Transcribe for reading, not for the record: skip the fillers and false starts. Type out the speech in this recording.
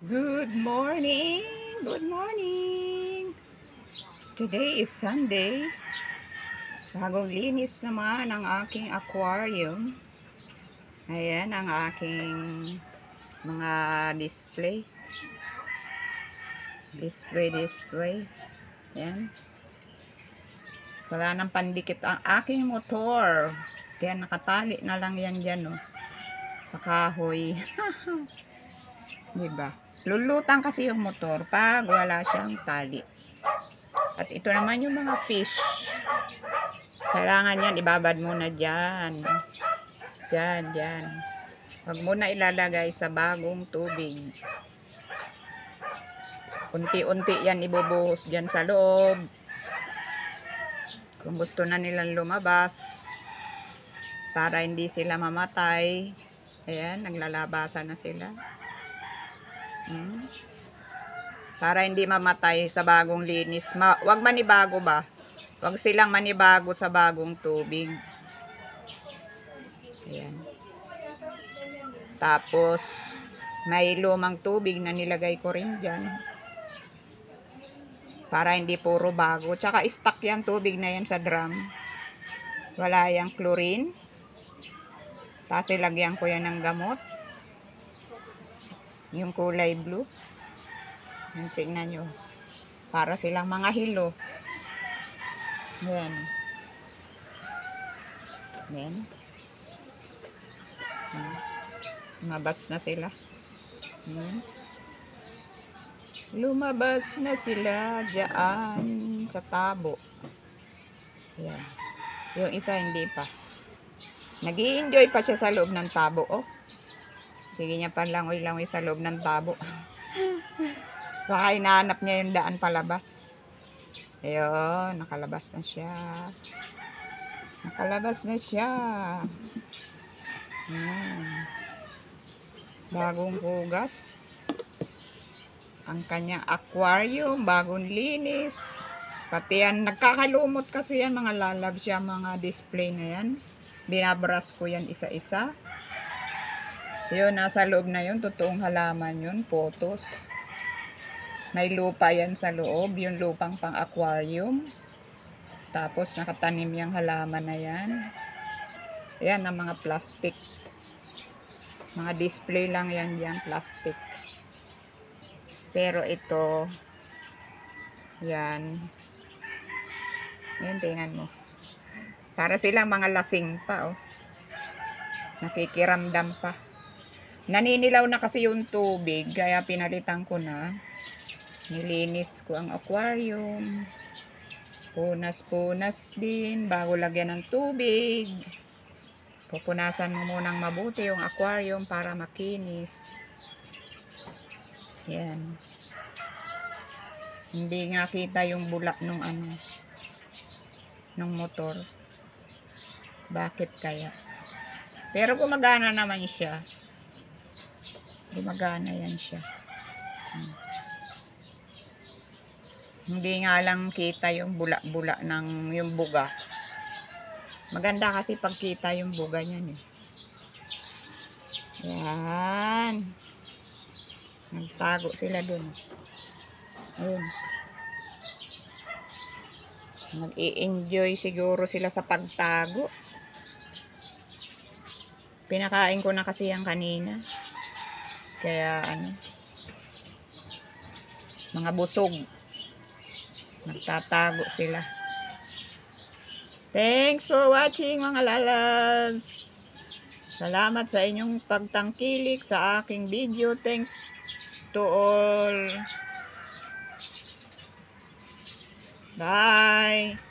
Good morning! Good morning! Today is Sunday. Bagong linis naman ang aking aquarium. Ayan ang aking mga display. Display. Ayan. Wala nang pandikit ang aking motor. Kaya nakatali na lang yan dyan, oh, sa kahoy. Diba? Lulutang kasi yung motor pag wala siyang tali. At ito naman yung mga fish. Kailangan yan, ibabad muna dyan. Dyan. Huwag muna ilalagay sa bagong tubig. Unti-unti yan ibubuhos dyan sa loob. Kung gusto na nilang lumabas, para hindi sila mamatay. Ayan, naglalabasan na sila. Para hindi mamatay sa bagong linis. Huwag manibago ba? Huwag silang manibago sa bagong tubig. Ayan. Tapos, may lumang tubig na nilagay ko rin dyan. Para hindi puro bago. Tsaka stock yan, tubig na yan sa drum. Wala yang chlorine. Tapos ilagyan ko yan ng gamot. Yung kulay blue. Yan, tingnan nyo. Para silang mga hilo. Yan. Yan. Lumabas na sila. Lumabas na sila dyan sa tabo. Yan. Yung isa hindi pa. Nag-i-enjoy pa siya sa loob ng tabo. Oh. Sige niya panlangoy-langoy sa loob ng tabo. Baka hinahanap niya yung daan palabas. Ayun, nakalabas na siya. Nakalabas na siya. Bagong hugas. Ang kanyang aquarium, bagong linis. Pati yan, nagkakalumot kasi yan, mga lalabs yan, mga display na yan. Binabras ko yan isa-isa. Yun, nasa loob na yun, totoong halaman yun, photos. May lupa yan sa loob, yung lupang pang aquarium. Tapos nakatanim yung halaman na yan. Ayan ang mga plastic. Mga display lang yan dyan, plastic. Pero ito, yan. Yan, tingnan mo. Para silang mga lasing pa, oh. Nakikiramdam pa. Naninilaw na kasi yung tubig, kaya pinalitan ko na. Nilinis ko ang aquarium. Punas-punas din bago lagyan ng tubig. Pupunasan mo munang mabuti yung aquarium para makinis. Yan. Hindi nga kita yung bulak nung nung motor. Bakit kaya? Pero gumagana naman siya. Gumagana yan siya. Hindi nga lang kita yung bulak-bulak ng yung buga. Maganda kasi pagkita yung buga niyan eh. Yan. Nagtago sila dun. Ayun. Nag-i-enjoy siguro sila sa pagtago. Pinakain ko na kasi yan kanina. Kaya mga busog. Nagtatago sila. Thanks for watching mga lalabs. Salamat sa inyong pagtangkilik sa aking video. Thanks to all. Bye.